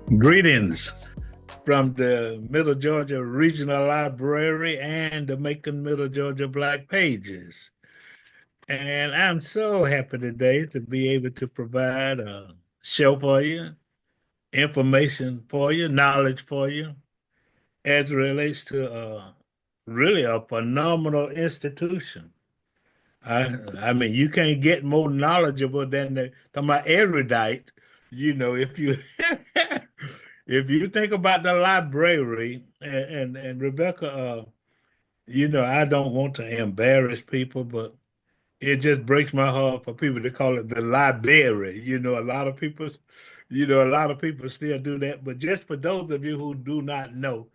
Greetings from the Middle Georgia Regional Library and the Macon Middle Georgia Black Pages. And I'm so happy today to be able to provide a show for you, information for you, knowledge for you, as it relates to really a phenomenal institution. I mean, you can't get more knowledgeable than the talking about erudite. If you if you think about the library and Rebecca, I don't want to embarrass people, but it just breaks my heart for people to call it the library. A lot of people still do that. But just for those of you who do not know,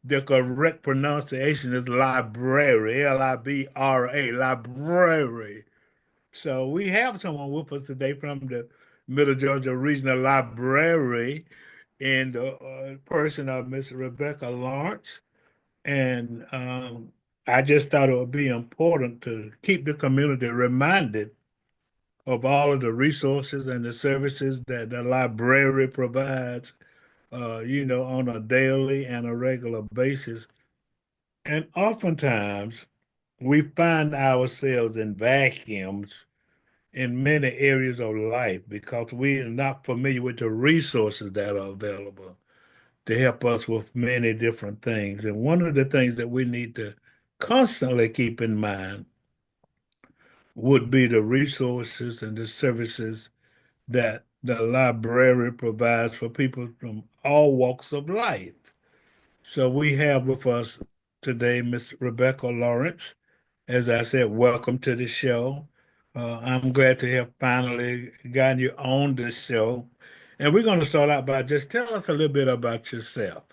the correct pronunciation is library, Libra, library. So we have someone with us today from the Middle Georgia Regional Library in the person of Miss Rebecca Lawrence. And I just thought it would be important to keep the community reminded of all of the resources and the services that the library provides, on a daily and a regular basis. And oftentimes we find ourselves in vacuums in many areas of life because we are not familiar with the resources that are available to help us with many different things. And one of the things that we need to constantly keep in mind would be the resources and the services that the library provides for people from all walks of life. So we have with us today Miss Rebecca Lawrence. As I said, welcome to the show. I'm glad to have finally gotten you on the show. And we're going to start out by just tell us a little bit about yourself.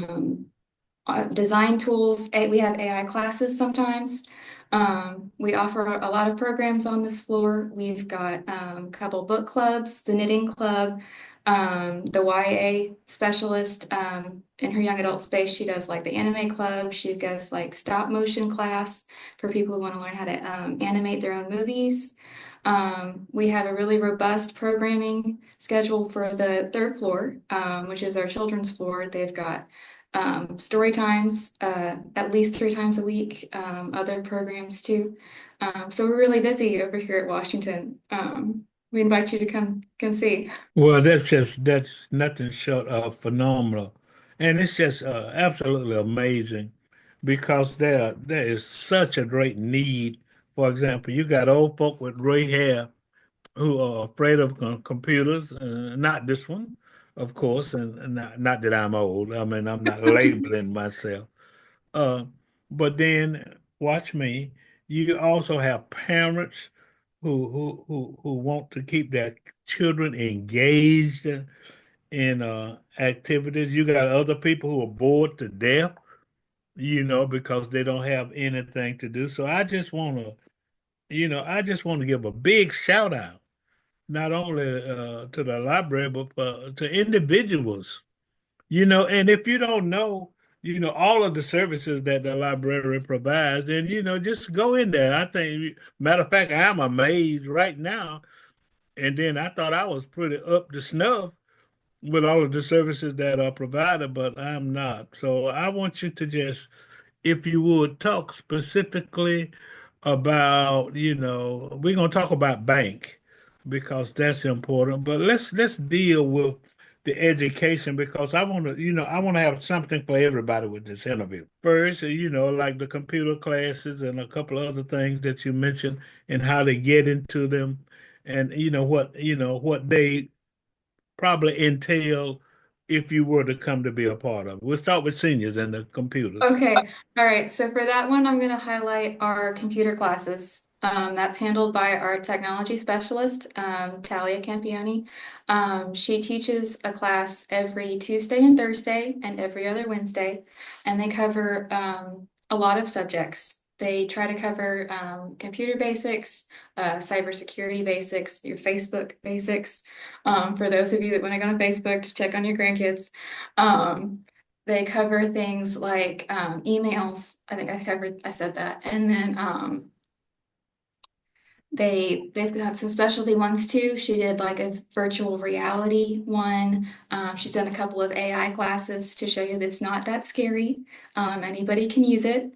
um, design tools. We have AI classes sometimes. We offer a lot of programs on this floor. We've got a couple book clubs, the knitting club, the YA specialist in her young adult space. She does like the anime club. She does like stop motion class for people who want to learn how to animate their own movies. We have a really robust programming schedule for the third floor, which is our children's floor. They've got story times at least 3 times a week, other programs too. So we're really busy over here at Washington. We invite you to come see. Well, that's nothing short of phenomenal. And it's just absolutely amazing because there is such a great need. For example, you got old folk with gray hair who are afraid of computers. Not this one, of course, and not that I'm old. I mean, I'm not labeling myself. Uh, but then watch me. You also have parents who want to keep their children engaged in activities. You got other people who are bored to death, because they don't have anything to do. So I just want to give a big shout out not only to the library, but to individuals, and if you don't know, all of the services that the library provides, then, just go in there. I think, matter of fact, I'm amazed right now. And then I thought I was pretty up to snuff with all of the services that are provided, but I'm not. So I want you to just, if you would, talk specifically about, we're gonna talk about bank because that's important, but let's deal with the education because I want to have something for everybody with this interview. First, like the computer classes and a couple of other things that you mentioned and how to get into them and what they probably entail if you were to come to be a part of it. We'll start with seniors and the computers. Okay, all right. So for that one, I'm going to highlight our computer classes. That's handled by our technology specialist, Talia Campione. She teaches a class every Tuesday and Thursday and every other Wednesday, and they cover a lot of subjects. They try to cover computer basics, cybersecurity basics, your Facebook basics, for those of you that want to go on Facebook to check on your grandkids. They cover things like emails. I think I said that. And then they've got some specialty ones too. She did like a virtual reality one. She's done a couple of AI classes to show you that it's not that scary. Anybody can use it.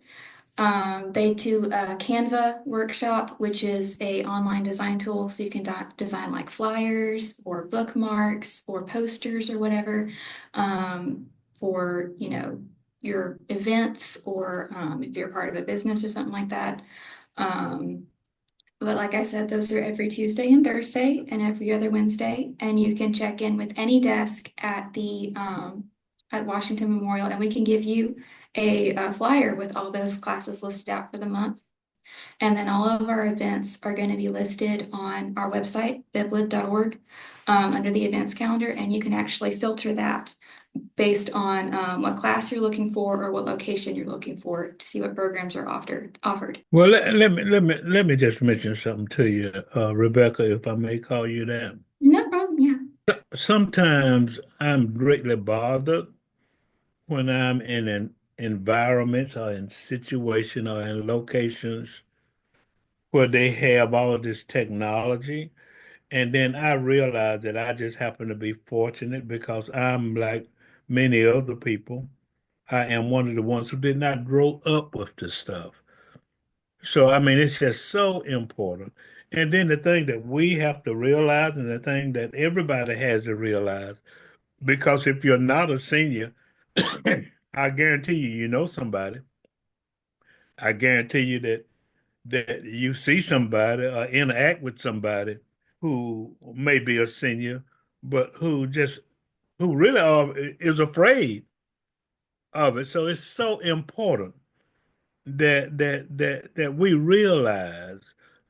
They do a Canva workshop, which is a online design tool, so you can design like flyers or bookmarks or posters or whatever, for, your events, or if you're part of a business or something like that. Um, but like I said, those are every Tuesday and Thursday and every other Wednesday. And you can check in with any desk at the at Washington Memorial, and we can give you a flyer with all those classes listed out for the month. And then all of our events are going to be listed on our website, bibblib.org, under the events calendar, and you can actually filter that based on what class you're looking for or what location you're looking for to see what programs are offered. Well, let me just mention something to you, Rebecca, if I may call you that. No problem. Yeah. Sometimes I'm greatly bothered when I'm in an environments or in situations or in locations where they have all this technology. And then I realize that I just happen to be fortunate because I'm like many other people. I am one of the ones who did not grow up with this stuff. So, I mean, it's just so important. And then the thing that we have to realize, and the thing that everybody has to realize, because if you're not a senior, I guarantee you, you know somebody. I guarantee you that you see somebody or interact with somebody who may be a senior, but who really is afraid of it. So it's so important that we realize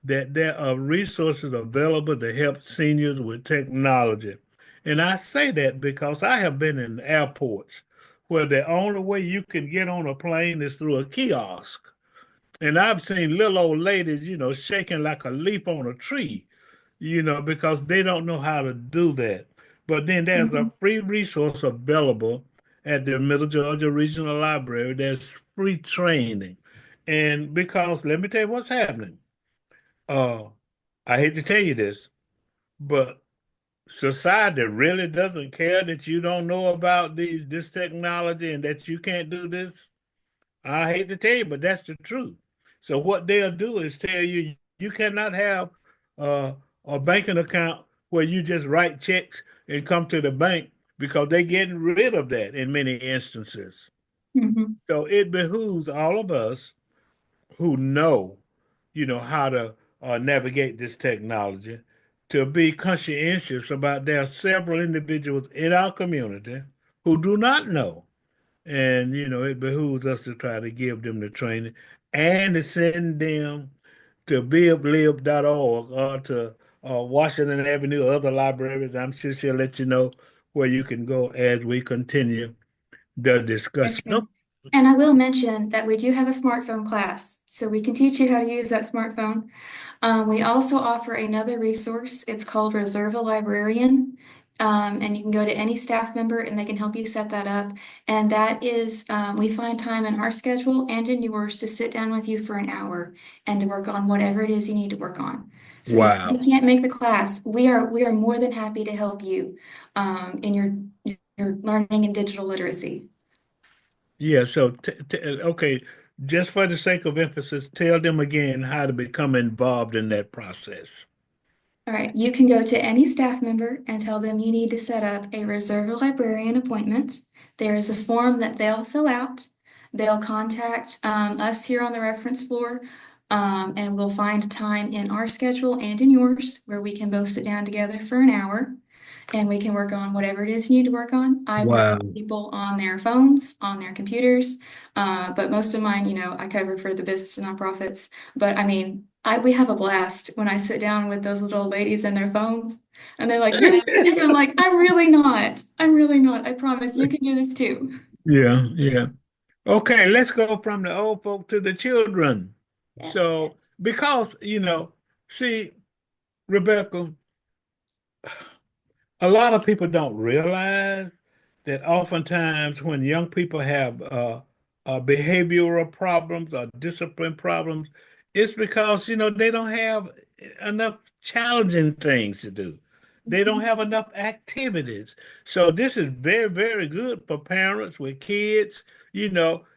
that there are resources available to help seniors with technology. And I say that because I have been in airports where the only way you can get on a plane is through a kiosk. And I've seen little old ladies, shaking like a leaf on a tree, because they don't know how to do that. But then there's a Mhm. free resource available at the Middle Georgia Regional Library. There's free training. And because let me tell you what's happening. Uh, I hate to tell you this, but society really doesn't care that you don't know about this technology and that you can't do this. I hate to tell you, but that's the truth. So what they'll do is tell you you cannot have uh, a banking account where you just write checks and come to the bank because they're getting rid of that in many instances. Mhm. So it behooves all of us who know, how to navigate this technology to be conscientious about there are several individuals in our community who do not know. And, it behooves us to try to give them the training and to send them to bibblib.org or to Washington Avenue, other libraries. I'm sure she'll let you know where you can go as we continue the Yes, discussion. sir. And I will mention that we do have a smartphone class, so we can teach you how to use that smartphone. We also offer another resource. It's called Reserve a Librarian. And you can go to any staff member and they can help you set that up. And that is, we find time in our schedule and in yours to sit down with you for an hour and to work on whatever it is you need to work on. So if you Wow. can't make the class, we are more than happy to help you in your learning and digital literacy. Yeah, so okay, just for the sake of emphasis, tell them again how to become involved in that process. All right, you can go to any staff member and tell them you need to set up a reserve a librarian appointment. There is a form that they'll fill out. They'll contact us here on the reference floor, and we'll find a time in our schedule and in yours where we can both sit down together for an hour. and we can work on whatever it is you need to work on. I work Wow. with people on their phones, on their computers, but most of mine, I cover for the business and nonprofits. But I mean, we have a blast when I sit down with those little ladies and their phones, and they're like, "You're," and I'm like, "I'm really not. I'm really not. I promise you can do this too." Yeah, yeah. Okay, let's go from the old folk to the children. Yes. So, because, see, Rebecca, a lot of people don't realize that oftentimes when young people have behavioral problems or discipline problems, it's because, they don't have enough challenging things to do. They don't have enough activities. So this is very, very good for parents with kids.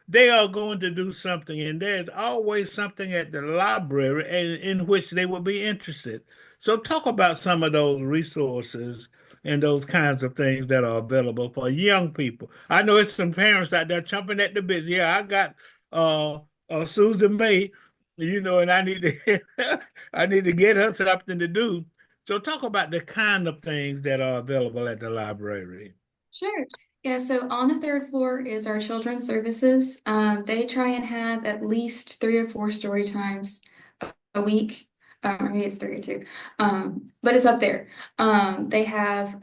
They are going to do something, and there's always something at the library in which they will be interested. So talk about some of those resources and those kinds of things that are available for young people. I know it's some parents out there jumping at the bit. Yeah, I got uh, Susan May, and I need to I need to get her something to do. So talk about the kind of things that are available at the library. Sure. Yeah, so on the third floor is our children's services. They try and have at least 3 or 4 story times a week. Or maybe it's 3 or 2. But it's up there. They have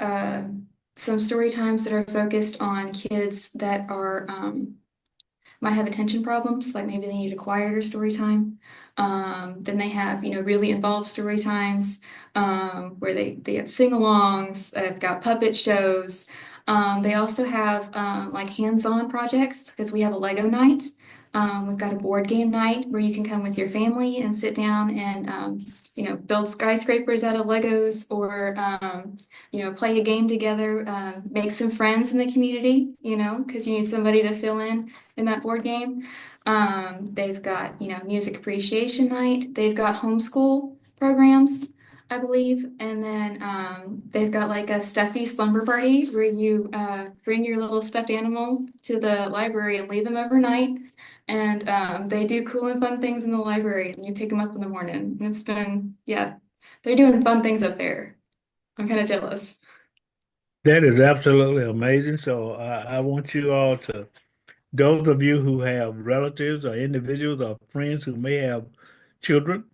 some story times that are focused on kids that are might have attention problems, like maybe they need a quieter story time. Then they have, really involved story times where they have sing-alongs, they've got puppet shows. They also have like hands-on projects because we have a Lego night. We've got a board game night where you can come with your family and sit down and, build skyscrapers out of Legos or, play a game together, make some friends in the community, because you need somebody to fill in that board game. They've got, music appreciation night. They've got homeschool programs, I believe. And then they've got like a stuffy slumber party where you bring your little stuffed animal to the library and leave them overnight. And they do cool and fun things in the library and you pick them up in the morning. And yeah, they're doing fun things up there. I'm kind of jealous. That is absolutely amazing. So I want you all to, those of you who have relatives or individuals or friends who may have children,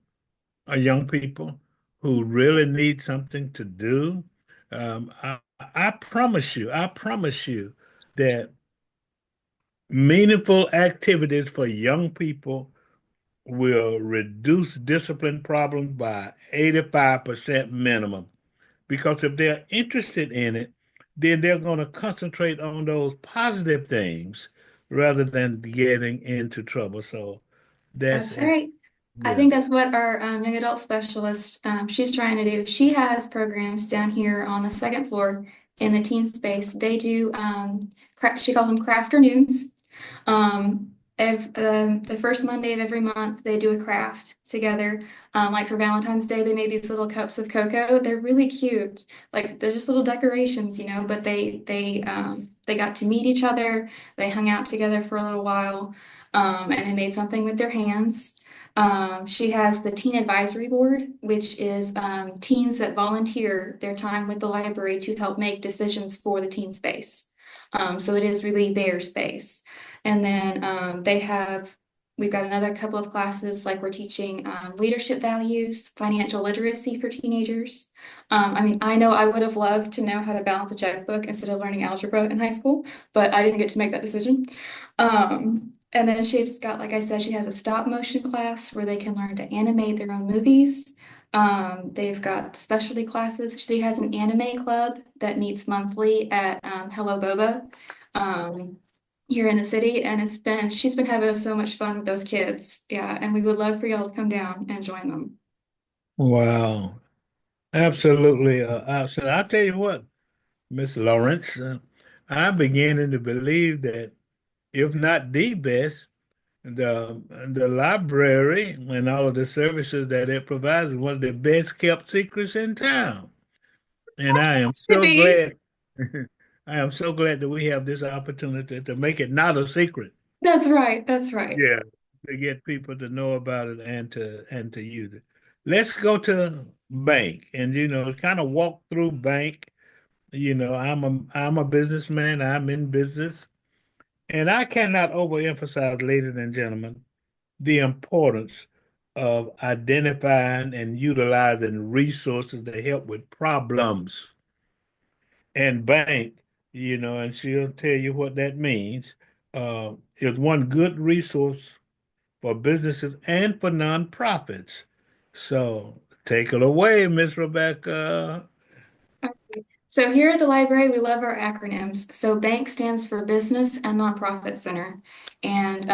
young people who really need something to do, I promise you that meaningful activities for young people will reduce discipline problems by 85% minimum. Because if they're interested in it, then they're going to concentrate on those positive things rather than getting into trouble. So that's That's ex right. I yeah. think that's what our young adult specialist she's trying to do. She has programs down here on the second floor in the teen space. They do she calls them crafternoons. The first Monday of every month, they do a craft together. Like for Valentine's Day, they made these little cups of cocoa. They're really cute. Like they're just little decorations, but they got to meet each other. They hung out together for a little while, and they made something with their hands. She has the Teen Advisory Board, which is teens that volunteer their time with the library to help make decisions for the teen space. So it is really their space. And then we've got another couple of classes, like we're teaching leadership values, financial literacy for teenagers. I mean, I know I would have loved to know how to balance a checkbook instead of learning algebra in high school, but I didn't get to make that decision. And then she's got, like I said, she has a stop motion class where they can learn to animate their own movies. They've got specialty classes. She has an anime club that meets monthly at Hello Boba here in the city, and she's been having so much fun with those kids. Yeah, and we would love for y'all to come down and join them. Wow. Absolutely. Absolutely. I'll tell you what, Miss Lawrence, I'm beginning to believe that if not the best, the library and all of the services that it provides is one of the best kept secrets in town. And I am Could so be. glad, I am so glad that we have this opportunity to make it not a secret. That's right. That's right. Yeah, to get people to know about it and to use it. Let's go to bank and kind of walk through bank I'm a businessman. I'm in business, and I cannot overemphasize, ladies and gentlemen, the importance of identifying and utilizing resources to help with problems. And bank, and she'll tell you what that means, is one good resource for businesses and for nonprofits. So take it away, Miss Rebecca. So here at the library, we love our acronyms. So BANK stands for Business and Nonprofit Center. And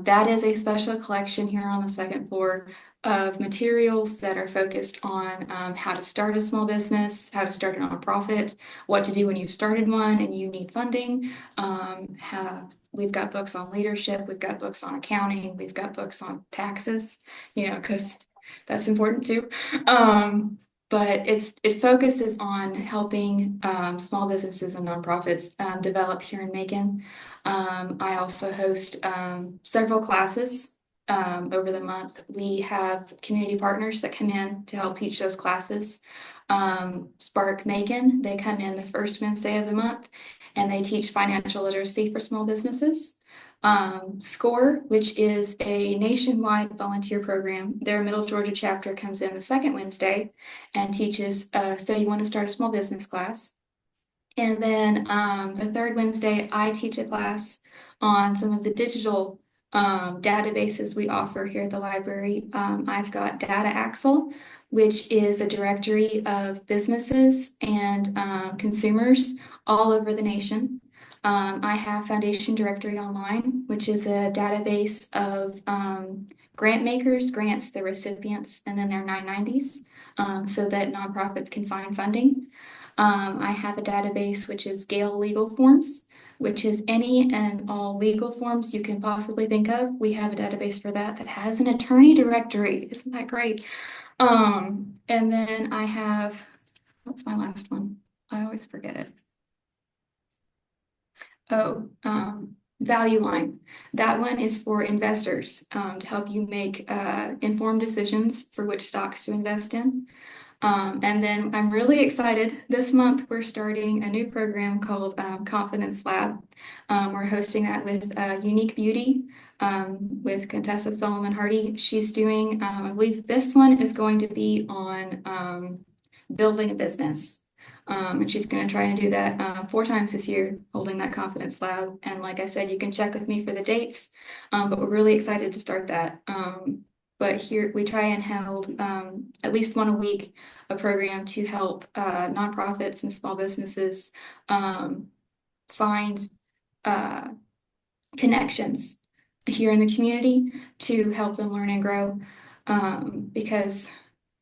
that is a special collection here on the second floor of materials that are focused on how to start a small business, how to start a nonprofit, what to do when you've started one and you need funding. We've got books on leadership, we've got books on accounting, we've got books on taxes, because that's important too. But it focuses on helping small businesses and nonprofits develop here in Macon. I also host several classes over the month. We have community partners that come in to help teach those classes. Spark Macon, they come in the first Wednesday of the month and they teach financial literacy for small businesses. SCORE, which is a nationwide volunteer program, their Middle Georgia chapter comes in the second Wednesday and teaches So You Want to Start a Small Business class. And then the third Wednesday, I teach a class on some of the digital databases we offer here at the library. I've got Data Axle, which is a directory of businesses and consumers all over the nation. I have Foundation Directory Online, which is a database of grant makers, grants, the recipients, and then their 990s, so that nonprofits can find funding. I have a database which is Gale Legal Forms, which is any and all legal forms you can possibly think of. We have a database for that that has an attorney directory. Isn't that great? And then I have, what's my last one? I always forget it. Oh, Value Line. That one is for investors to help you make informed decisions for which stocks to invest in. And then I'm really excited. This month, we're starting a new program called Confidence Lab. We're hosting that with Unique Beauty with Contessa Solomon Hardy. She's doing, I believe this one is going to be on building a business. And she's going to try and do that 4 times this year, holding that Confidence Lab. And like I said, you can check with me for the dates, but we're really excited to start that. But here we try and hold at least one a week, a program to help nonprofits and small businesses find uh, connections here in the community to help them learn and grow. Because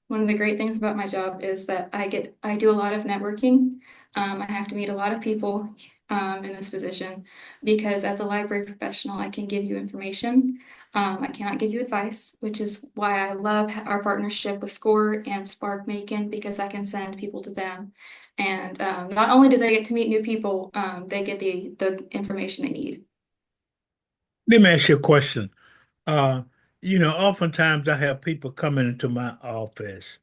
one of the great things about my job is that I do a lot of networking. I have to meet a lot of people in this position because as a library professional, I can give you information. I cannot give you advice, which is why I love our partnership with SCORE and Spark Macon because I can send people to them. And not only do they get to meet new people, they get the information they need. Let me ask you a question. Uh, oftentimes I have people coming into my office,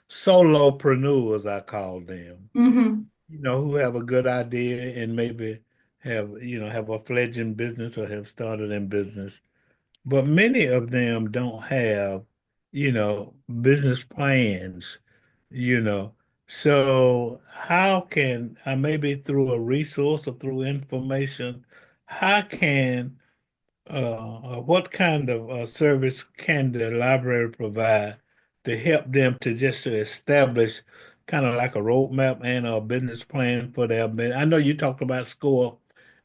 solopreneurs, I call them, Hmm. who have a good idea and maybe have a fledgling business or have started in business. But many of them don't have, business plans, you know. So how can maybe through a resource or through information, how can what kind of service can the library provide to help them to just to establish kind of like a roadmap and a business plan for their business? I know you talked about SCORE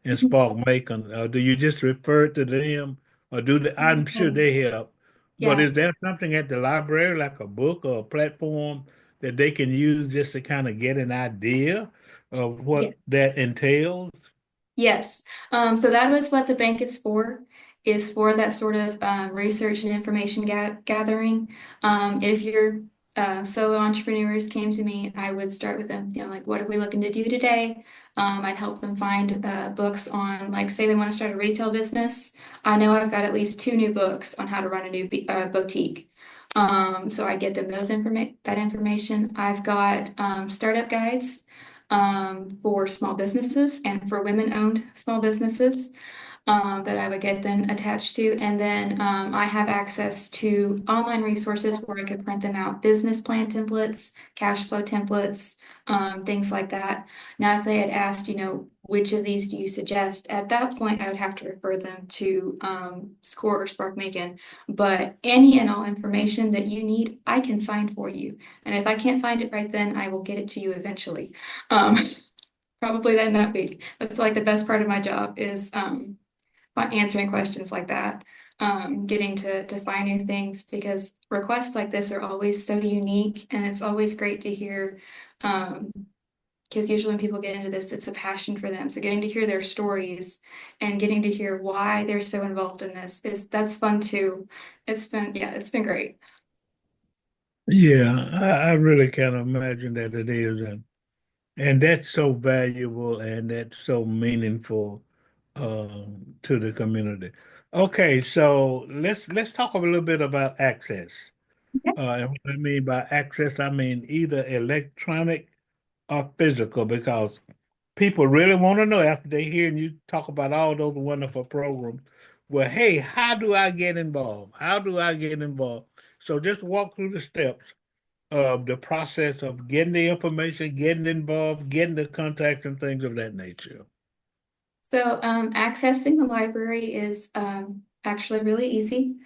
and Spark Macon. Do you just refer to them, or do they, I'm sure they help, but Yeah. is there something at the library like a book or a platform that they can use just to kind of get an idea of what Yes. that entails? Yes. So that was what the bank is for that sort of research and information gathering. If your solo entrepreneurs came to me, I would start with them, like, what are we looking to do today? I'd help them find books on, like, say they want to start a retail business. I know I've got at least 2 new books on how to run a new boutique. So I get them that information. I've got startup guides. for small businesses and for women-owned small businesses that I would get them attached to. And then I have access to online resources where I could print them out, business plan templates, cash flow templates, things like that. Now, if they had asked, which of these do you suggest? At that point, I would have to refer them to SCORE or Spark Macon. But any and all information that you need, I can find for you. And if I can't find it right then, I will get it to you eventually. Um, probably then that week. That's like the best part of my job is answering questions like that, getting to find new things because requests like this are always so unique and it's always great to hear. Because usually when people get into this, it's a passion for them. So getting to hear their stories and getting to hear why they're so involved in this that's fun too. It's been great. Yeah, I really can't imagine that it is, and that's so valuable and that's so meaningful to the community. Okay, so let's talk a little bit about access. And what I mean by access, I mean either electronic or physical, because people really want to know after they hear you talk about all those wonderful programs. Well, hey, how do I get involved? How do I get involved? So just walk through the steps of the process of getting the information, getting involved, getting the contacts and things of that nature. So accessing the library is actually really easy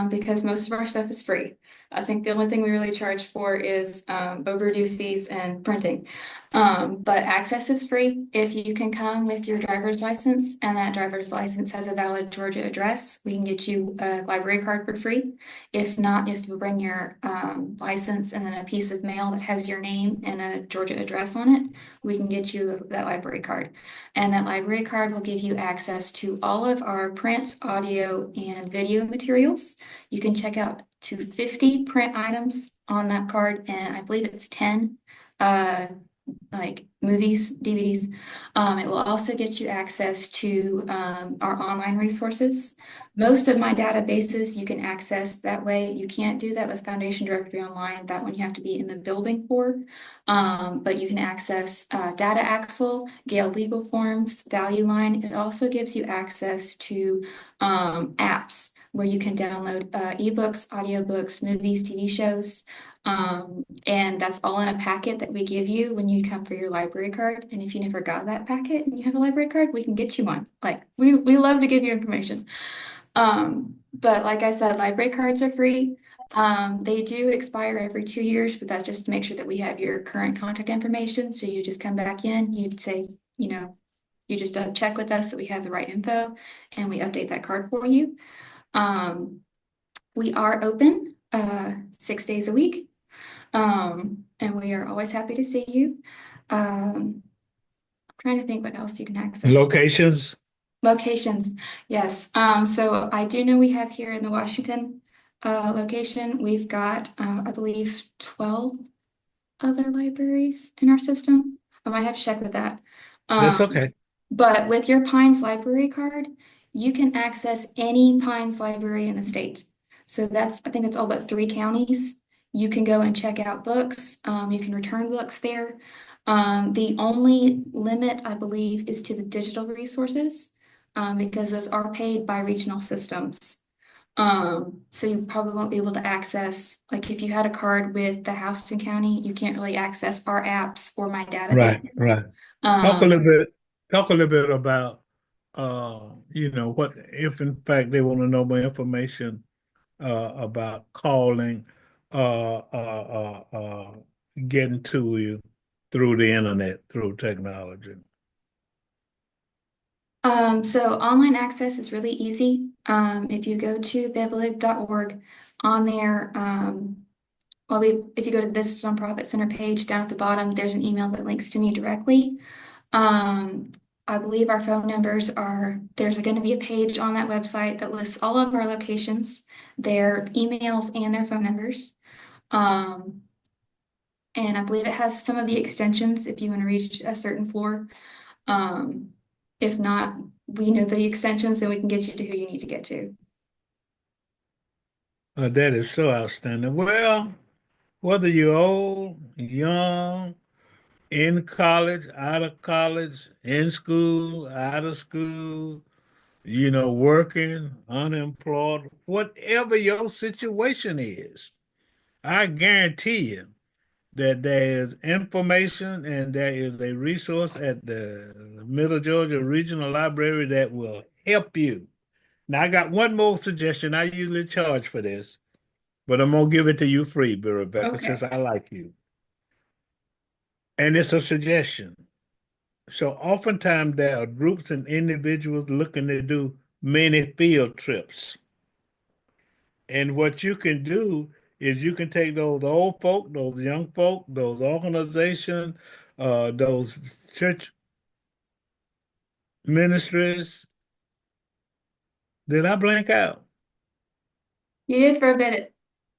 because most of our stuff is free. I think the only thing we really charge for is overdue fees and printing. But access is free if you can come with your driver's license and that driver's license has a valid Georgia address. We can get you a library card for free. If not, if you bring your license and then a piece of mail that has your name and a Georgia address on it, we can get you that library card. And that library card will give you access to all of our print, audio, and video materials. You can check out to 50 print items on that card, and I believe it's 10 uh, like movies, DVDs. It will also get you access to our online resources. Most of my databases you can access that way. You can't do that with Foundation Directory Online. That one you have to be in the building for. But you can access Data Axle, Gale Legal Forms, Value Line. It also gives you access to apps where you can download ebooks, audiobooks, movies, TV shows. And that's all in a packet that we give you when you come for your library card. And if you never got that packet and you have a library card, we can get you one. Like we love to give you information. But like I said, library cards are free. They do expire every 2 years, but that's just to make sure that we have your current contact information. So you just come back in, you'd say, you just check with us that we have the right info and we update that card for you. Um, we are open 6 days a week. And we are always happy to see you. I'm trying to think what else you can access. Locations? Locations, yes. So I do know we have here in the Washington location, we've got, I believe, 12 other libraries in our system. I might have to check with that. That's Um, okay. but with your Pines library card, you can access any Pines library in the state. So I think it's all but 3 counties. You can go and check out books. You can return books there. The only limit, I believe, is to the digital resources because those are paid by regional systems. So you probably won't be able to access, like if you had a card with the Houston County, you can't really access our apps or my Right, database. right. Talk a Um, little bit, talk a little bit about what if in fact they want to know more information about calling getting to you through the internet, through technology. so online access is really easy. If you go to biblib.org on there, if you go to the Business Nonprofit Center page down at the bottom, there's an email that links to me directly. Um, I believe our phone numbers there's going to be a page on that website that lists all of our locations, their emails and their phone numbers. Um, and I believe it has some of the extensions if you want to reach a certain floor. Um, if not, we know the extensions and we can get you to who you need to get to. That is so outstanding. Well, whether you're old, young, in college, out of college, in school, out of school, working, unemployed, whatever your situation is, I guarantee you that there is information and there is a resource at the Middle Georgia Regional Library that will help you. Now, I got one more suggestion. I usually charge for this, but I'm gonna give it to you free, Rebecca, since Okay. I like you. And it's a suggestion. So oftentimes there are groups and individuals looking to do many field trips. And what you can do is you can take those old folk, those young folk, those organizations, those church ministries. Did I blank out? You did for a bit.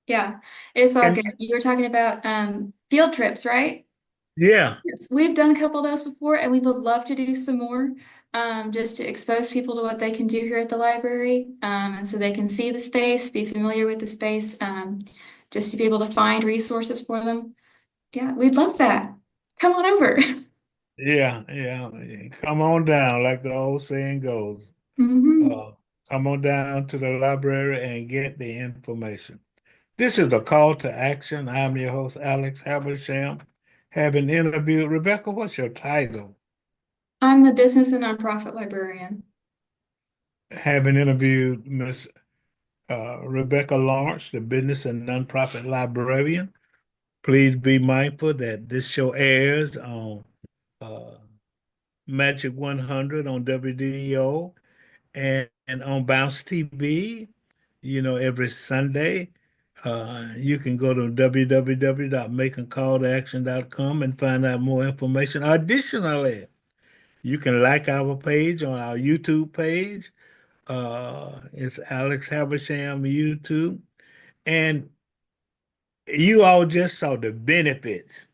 Yeah, it's all And good. You were talking about field trips, right? yeah, Yes, we've done a couple of those before, and we would love to do some more, just to expose people to what they can do here at the library, and so they can see the space, be familiar with the space, just to be able to find resources for them. Yeah, we'd love that. Come on over. yeah. Come on down, like the old saying goes. hmm Uh, Come on down to the library and get the information. This is a call to action. I'm your host, Alex Habersham. Having interviewed Rebecca, what's your title? I'm the business and nonprofit librarian. Having interviewed Miss Rebecca Lawrence, the business and nonprofit librarian. Please be mindful that this show airs on uh, Magic 100 on WDO and on Bounce TV, every Sunday. You can go to www.makingcalltoaction.com and find out more information. Additionally, you can like our page on our YouTube page. It's Alex Habersham YouTube. And you all just saw the benefits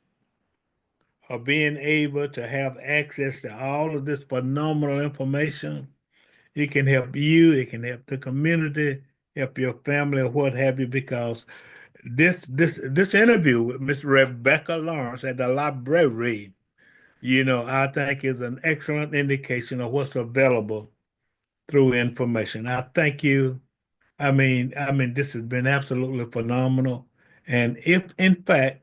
of being able to have access to all of this phenomenal information. It can help you, it can help the community, help your family or what have you, because this interview with Miss Rebecca Lawrence at the library, I think is an excellent indication of what's available through information. I thank you. I mean, this has been absolutely phenomenal. And if in fact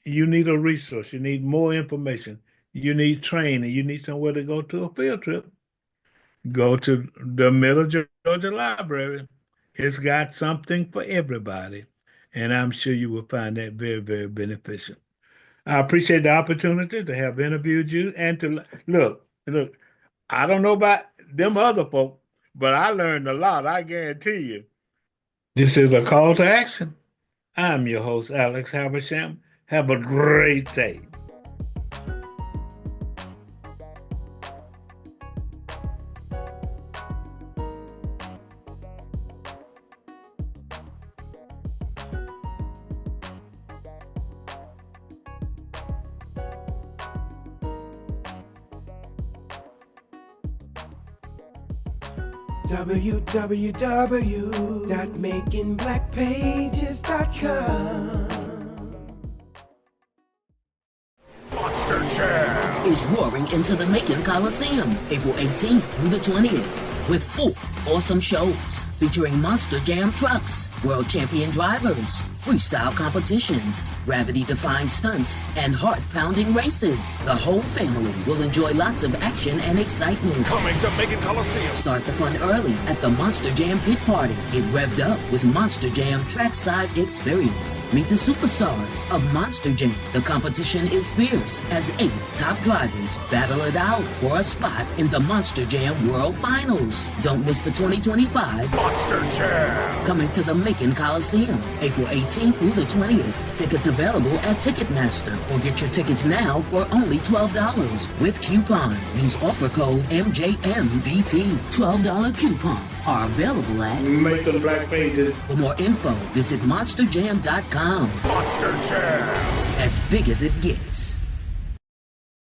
you need a resource, you need more information, you need training, you need somewhere to go to a field trip, go to the Middle Georgia Library. It's got something for everybody. And I'm sure you will find that very, very beneficial. I appreciate the opportunity to have interviewed you and to look, I don't know about them other folk, but I learned a lot, I guarantee you. This is a call to action. I'm your host, Alex Habersham. Have a great day. www.makingblackpages.com. Monster Jam is roaring into the Macon Coliseum April 18th through the 20th with 4 awesome shows featuring Monster Jam trucks, world champion drivers, freestyle competitions, gravity-defying stunts, and heart-pounding races. The whole family will enjoy lots of action and excitement. coming to Macon Coliseum. Start the fun early at the Monster Jam Pit Party. Get revved up with Monster Jam Trackside Experience. Meet the superstars of Monster Jam. The competition is fierce as 8 top drivers battle it out for a spot in the Monster Jam World Finals. Don't miss the 2025 Monster Jam. coming to the Macon Coliseum April 18th through the 20th. Tickets available at Ticketmaster or get your tickets now for only $12 with coupon. Use offer code MJMBP. $12 coupons are available at Making Black Pages. For more info, visit monsterjam.com. Monster Jam. As big as it gets.